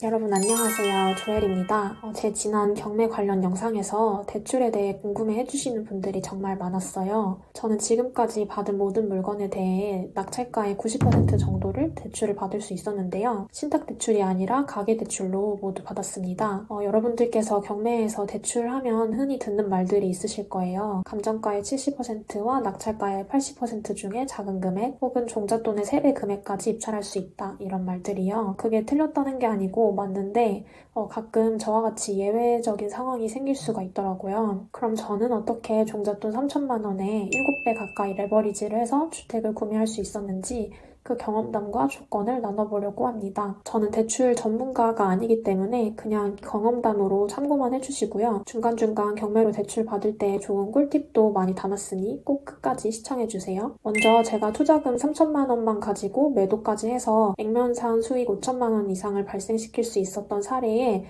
여러분 안녕하세요. 조엘입니다. 제 지난 경매 관련 영상에서 대출에 대해 궁금해 해주시는 분들이 정말 많았어요. 저는 지금까지 받은 모든 물건에 대해 낙찰가의 90% 정도를 대출을 받을 수 있었는데요. 신탁대출이 아니라 가계대출로 모두 받았습니다. 여러분들께서 경매에서 대출하면 흔히 듣는 말들이 있으실 거예요. 감정가의 70%와 낙찰가의 80% 중에 작은 금액 혹은 종잣돈의 3배 금액까지 입찰할 수 있다. 이런 말들이요. 그게 틀렸다는 게 아니고 맞는데 가끔 저와 같이 예외적인 상황이 생길 수가 있더라고요. 그럼 저는 어떻게 종잣돈 3천만 원에 7배 가까이 레버리지를 해서 주택을 구매할 수 있었는지 그 경험담과 조건을 나눠보려고 합니다. 저는 대출 전문가가 아니기 때문에 그냥 경험담으로 참고만 해주시고요. 중간중간 경매로 대출 받을 때 좋은 꿀팁도 많이 담았으니 꼭 끝까지 시청해주세요. 먼저 제가 투자금 3천만 원만 가지고 매도까지 해서 액면상 수익 5천만 원 이상을 발생시킬 수 있었던 사례의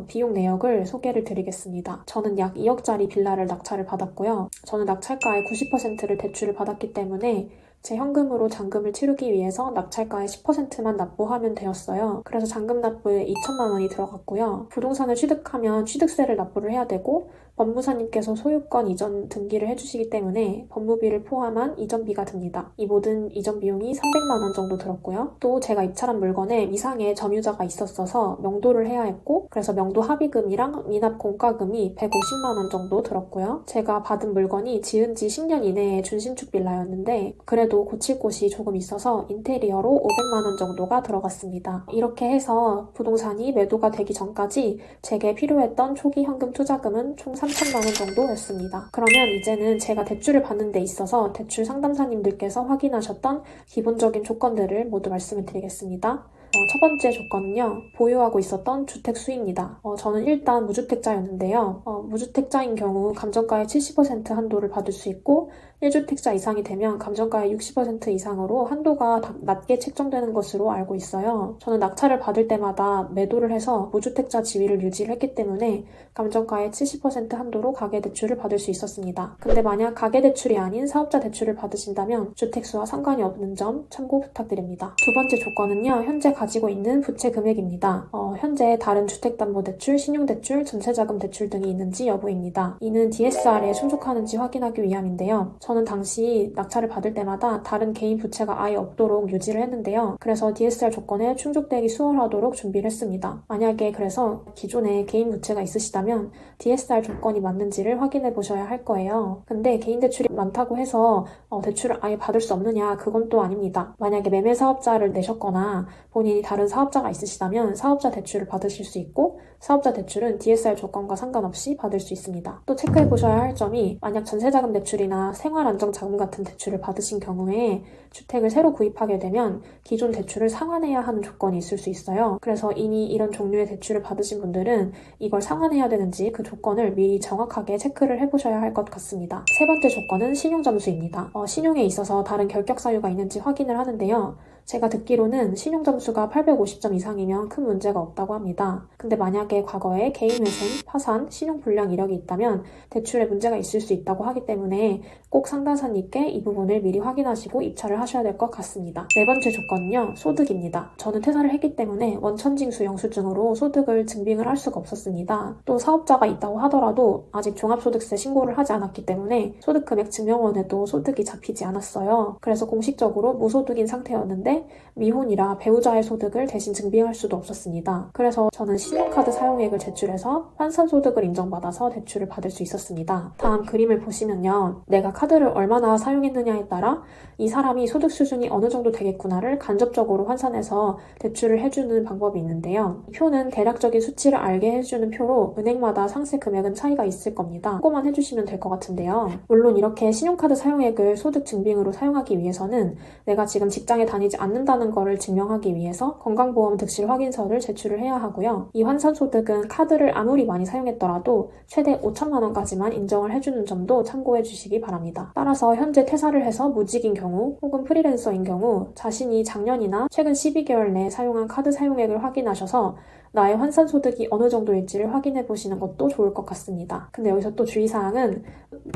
비용 내역을 소개를 드리겠습니다. 저는 약 2억짜리 빌라를 낙찰을 받았고요. 저는 낙찰가의 90%를 대출을 받았기 때문에 제 현금으로 잔금을 치르기 위해서 낙찰가의 10%만 납부하면 되었어요. 그래서 잔금 납부에 2천만 원이 들어갔고요. 부동산을 취득하면 취득세를 납부를 해야 되고 법무사님께서 소유권 이전 등기를 해주시기 때문에 법무비를 포함한 이전비가 듭니다. 이 모든 이전 비용이 300만 원 정도 들었고요. 또 제가 입찰한 물건에 미상의 점유자가 있었어서 명도를 해야 했고 그래서 명도 합의금이랑 미납 공과금이 150만 원 정도 들었고요. 제가 받은 물건이 지은 지 10년 이내의 준신축 빌라였는데 그래도 고칠 곳이 조금 있어서 인테리어로 500만 원 정도가 들어갔습니다. 이렇게 해서 부동산이 매도가 되기 전까지 제게 필요했던 초기 현금 투자금은 총 3천만 원 정도였습니다. 그러면 이제는 제가 대출을 받는 데 있어서 대출 상담사님들께서 확인하셨던 기본적인 조건들을 모두 말씀을 드리겠습니다. 첫 번째 조건은요. 보유하고 있었던 주택 수입니다. 저는 일단 무주택자였는데요. 무주택자인 경우 감정가의 70% 한도를 받을 수 있고 1주택자 이상이 되면 감정가의 60% 이상으로 한도가 낮게 책정되는 것으로 알고 있어요. 저는 낙찰을 받을 때마다 매도를 해서 무주택자 지위를 유지를 했기 때문에 감정가의 70% 한도로 가계대출을 받을 수 있었습니다. 근데 만약 가계대출이 아닌 사업자 대출을 받으신다면 주택수와 상관이 없는 점 참고 부탁드립니다. 두 번째 조건은요. 현재 가지고 있는 부채 금액입니다. 현재 다른 주택담보대출, 신용대출, 전세자금 대출 등이 있는지 여부입니다. 이는 DSR에 충족하는지 확인하기 위함인데요. 저는 당시 낙찰을 받을 때마다 다른 개인 부채가 아예 없도록 유지를 했는데요. 그래서 DSR 조건에 충족되기 수월하도록 준비를 했습니다. 만약에 그래서 기존에 개인 부채가 있으시다면 DSR 조건이 맞는지를 확인해 보셔야 할 거예요. 근데 개인 대출이 많다고 해서 대출을 아예 받을 수 없느냐 그건 또 아닙니다. 만약에 매매 사업자를 내셨거나 본인이 다른 사업자가 있으시다면 사업자 대출을 받으실 수 있고 사업자 대출은 DSR 조건과 상관없이 받을 수 있습니다. 또 체크해 보셔야 할 점이 만약 전세자금 대출이나 생활안정자금 같은 대출을 받으신 경우에 주택을 새로 구입하게 되면 기존 대출을 상환해야 하는 조건이 있을 수 있어요. 그래서 이미 이런 종류의 대출을 받으신 분들은 이걸 상환해야 되는지 그 조건을 미리 정확하게 체크를 해보셔야 할 것 같습니다. 세 번째 조건은 신용점수입니다. 신용에 있어서 다른 결격 사유가 있는지 확인을 하는데요. 제가 듣기로는 신용점수가 850점 이상이면 큰 문제가 없다고 합니다. 근데 만약에 과거에 개인회생, 파산, 신용불량 이력이 있다면 대출에 문제가 있을 수 있다고 하기 때문에 꼭 상담사님께 이 부분을 미리 확인하시고 입찰을 하셔야 될 것 같습니다. 네 번째 조건은요. 소득입니다. 저는 퇴사를 했기 때문에 원천징수 영수증으로 소득을 증빙을 할 수가 없었습니다. 또 사업자가 있다고 하더라도 아직 종합소득세 신고를 하지 않았기 때문에 소득금액 증명원에도 소득이 잡히지 않았어요. 그래서 공식적으로 무소득인 상태였는데 미혼이라 배우자의 소득을 대신 증빙할 수도 없었습니다. 그래서 저는 신용카드 사용액을 제출해서 환산소득을 인정받아서 대출을 받을 수 있었습니다. 다음 그림을 보시면요. 내가 카드를 얼마나 사용했느냐에 따라 이 사람이 소득 수준이 어느 정도 되겠구나를 간접적으로 환산해서 대출을 해주는 방법이 있는데요. 이 표는 대략적인 수치를 알게 해주는 표로 은행마다 상세 금액은 차이가 있을 겁니다. 참고만 해주시면 될 것 같은데요. 물론 이렇게 신용카드 사용액을 소득 증빙으로 사용하기 위해서는 내가 지금 직장에 다니지 않는다는 것을 증명하기 위해서 건강보험 득실 확인서를 제출을 해야 하고요. 이 환산소득은 카드를 아무리 많이 사용했더라도 최대 5천만 원까지만 인정을 해주는 점도 참고해 주시기 바랍니다. 따라서 현재 퇴사를 해서 무직인 경우 혹은 프리랜서인 경우 자신이 작년이나 최근 12개월 내에 사용한 카드 사용액을 확인하셔서 나의 환산소득이 어느 정도일지를 확인해 보시는 것도 좋을 것 같습니다. 근데 여기서 또 주의사항은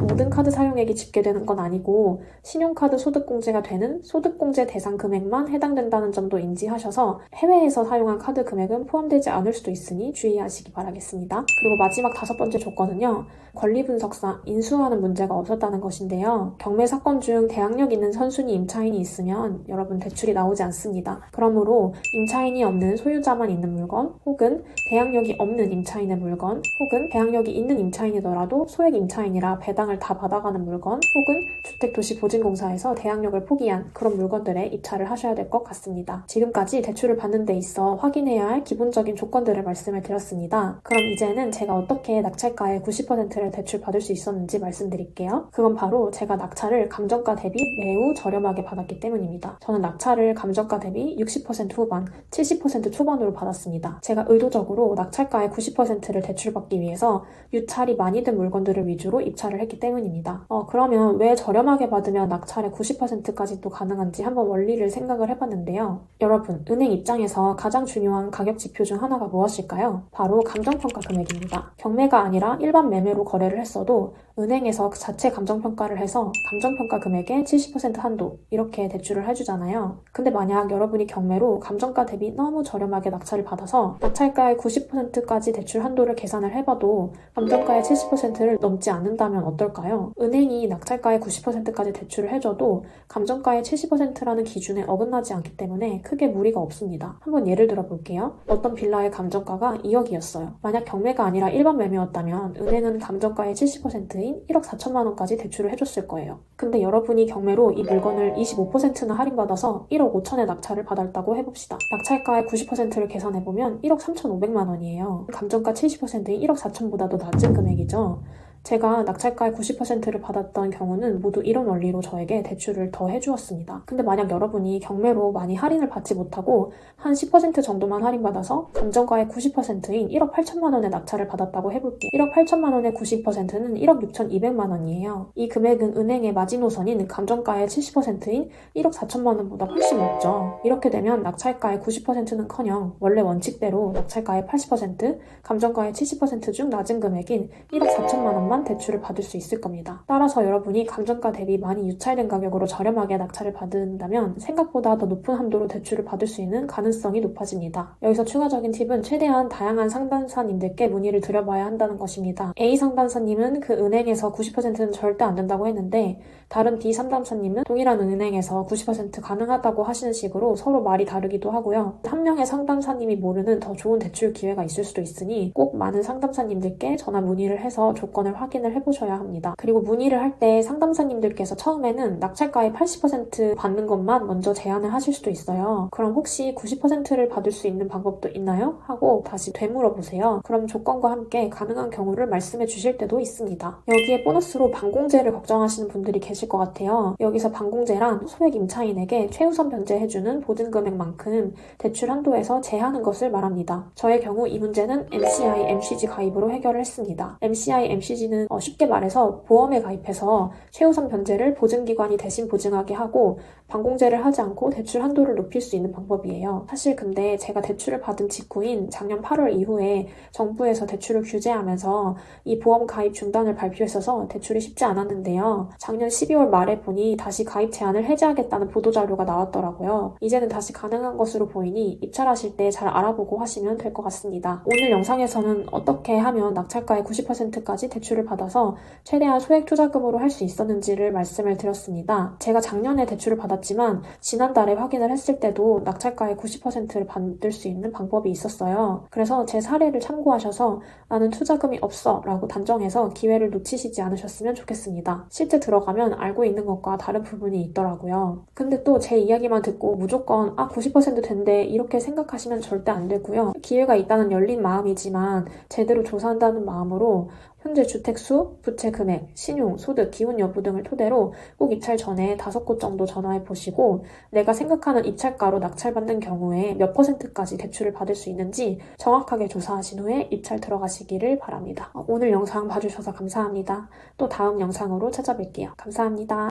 모든 카드 사용액이 집계되는 건 아니고 신용카드 소득공제가 되는 소득공제 대상 금액만 해당된다는 점도 인지하셔서 해외에서 사용한 카드 금액은 포함되지 않을 수도 있으니 주의하시기 바라겠습니다. 그리고 마지막 5번째 조건은요. 권리분석상 인수하는 문제가 없었다는 것인데요. 경매 사건 중 대항력 있는 선순위 임차인이 있으면 여러분 대출이 나오지 않습니다. 그러므로 임차인이 없는 소유자만 있는 물건 혹은 대항력이 없는 임차인의 물건 혹은 대항력이 있는 임차인이더라도 소액 임차인이라 배당을 다 받아가는 물건 혹은 주택도시보증공사에서 대항력을 포기한 그런 물건들에 입찰을 하셔야 될 것 같습니다. 지금까지 대출을 받는 데 있어 확인해야 할 기본적인 조건들을 말씀을 드렸습니다. 그럼 이제는 제가 어떻게 낙찰가의 90%를 대출 받을 수 있었는지 말씀드릴게요. 그건 바로 제가 낙찰을 감정가 대비 매우 저렴하게 받았기 때문입니다. 저는 낙찰을 감정가 대비 60% 후반, 70% 초반으로 받았습니다. 제가 의도적으로 낙찰가의 90%를 대출받기 위해서 유찰이 많이 든 물건들을 위주로 입찰을 했기 때문입니다. 그러면 왜 저렴하게 받으면 낙찰의 90%까지도 가능한지 한번 원리를 생각을 해봤는데요. 여러분, 은행 입장에서 가장 중요한 가격 지표 중 하나가 무엇일까요? 바로 감정평가 금액입니다. 경매가 아니라 일반 매매로 거래를 했어도 은행에서 그 자체 감정평가를 해서 감정평가 금액의 70% 한도 이렇게 대출을 해주잖아요. 근데 만약 여러분이 경매로 감정가 대비 너무 저렴하게 낙찰을 받아서 낙찰가의 90%까지 대출 한도를 계산을 해봐도 감정가의 70%를 넘지 않는다면 어떨까요? 은행이 낙찰가의 90%까지 대출을 해줘도 감정가의 70%라는 기준에 어긋나지 않기 때문에 크게 무리가 없습니다. 한번 예를 들어 볼게요. 어떤 빌라의 감정가가 2억이었어요. 만약 경매가 아니라 일반 매매였다면 은행은 감정가의 70%인 1억 4천만 원까지 대출을 해줬을 거예요. 근데 여러분이 경매로 이 물건을 25%나 할인받아서 1억 5천에 낙찰을 받았다고 해봅시다. 낙찰가의 90%를 계산해보면 1억 3,500만 원이에요. 감정가 70%인 1억 4천보다도 낮은 금액이죠. 제가 낙찰가의 90%를 받았던 경우는 모두 이런 원리로 저에게 대출을 더 해주었습니다. 근데 만약 여러분이 경매로 많이 할인을 받지 못하고 한 10% 정도만 할인받아서 감정가의 90%인 1억 8천만 원의 낙찰을 받았다고 해볼게요. 1억 8천만 원의 90%는 1억 6,200만 원이에요. 이 금액은 은행의 마지노선인 감정가의 70%인 1억 4천만 원보다 훨씬 높죠. 이렇게 되면 낙찰가의 90%는커녕 원래 원칙대로 낙찰가의 80%, 감정가의 70%중 낮은 금액인 1억 4천만 원만 대출을 받을 수 있을 겁니다. 따라서 여러분이 감정가 대비 많이 유찰된 가격으로 저렴하게 낙찰을 받는다면 생각보다 더 높은 한도로 대출을 받을 수 있는 가능성이 높아집니다. 여기서 추가적인 팁은 최대한 다양한 상담사님들께 문의를 드려봐야 한다는 것입니다. A 상담사님은 그 은행에서 90%는 절대 안 된다고 했는데 다른 B 상담사님은 동일한 은행에서 90% 가능하다고 하시는 식으로 서로 말이 다르기도 하고요. 한 명의 상담사님이 모르는 더 좋은 대출 기회가 있을 수도 있으니 꼭 많은 상담사님들께 전화 문의를 해서 조건을 확인을 해보셔야 합니다. 그리고 문의를 할 때 상담사님들께서 처음에는 낙찰가의 80% 받는 것만 먼저 제안을 하실 수도 있어요. 그럼 혹시 90%를 받을 수 있는 방법도 있나요? 하고 다시 되물어보세요. 그럼 조건과 함께 가능한 경우를 말씀해 주실 때도 있습니다. 여기에 보너스로 반공제를 걱정하시는 분들이 계실 것 같아요. 여기서 반공제란 소액 임차인에게 최우선 변제해주는 보증금액만큼 대출 한도에서 제하는 것을 말합니다. 저의 경우 이 문제는 MCI, MCG 가입으로 해결을 했습니다. MCI, MCG는 쉽게 말해서 보험에 가입해서 최우선 변제를 보증기관이 대신 보증하게 하고 반공제를 하지 않고 대출 한도를 높일 수 있는 방법이에요. 사실 근데 제가 대출을 받은 직후인 작년 8월 이후에 정부에서 대출을 규제하면서 이 보험 가입 중단을 발표했어서 대출이 쉽지 않았는데요. 작년 12월 말에 보니 다시 가입 제한을 해제하겠다는 보도자료가 나왔더라고요. 이제는 다시 가능한 것으로 보이니 입찰하실 때 잘 알아보고 하시면 될 것 같습니다. 오늘 영상에서는 어떻게 하면 낙찰가의 90%까지 대출을 받아서 최대한 소액 투자금으로 할 수 있었는지를 말씀을 드렸습니다. 제가 작년에 대출을 받았지만 지난달에 확인을 했을 때도 낙찰가의 90%를 받을 수 있는 방법이 있었어요. 그래서 제 사례를 참고하셔서 나는 투자금이 없어 라고 단정해서 기회를 놓치시지 않으셨으면 좋겠습니다. 실제 들어가면 알고 있는 것과 다른 부분이 있더라고요. 근데 또 제 이야기만 듣고 무조건 90% 된대 이렇게 생각하시면 절대 안 되고요. 기회가 있다는 열린 마음이지만 제대로 조사한다는 마음으로 현재 주택수, 부채 금액, 신용, 소득, 기혼 여부 등을 토대로 꼭 입찰 전에 5곳 정도 전화해 보시고 내가 생각하는 입찰가로 낙찰받는 경우에 몇 %까지 대출을 받을 수 있는지 정확하게 조사하신 후에 입찰 들어가시기를 바랍니다. 오늘 영상 봐주셔서 감사합니다. 또 다음 영상으로 찾아뵐게요. 감사합니다.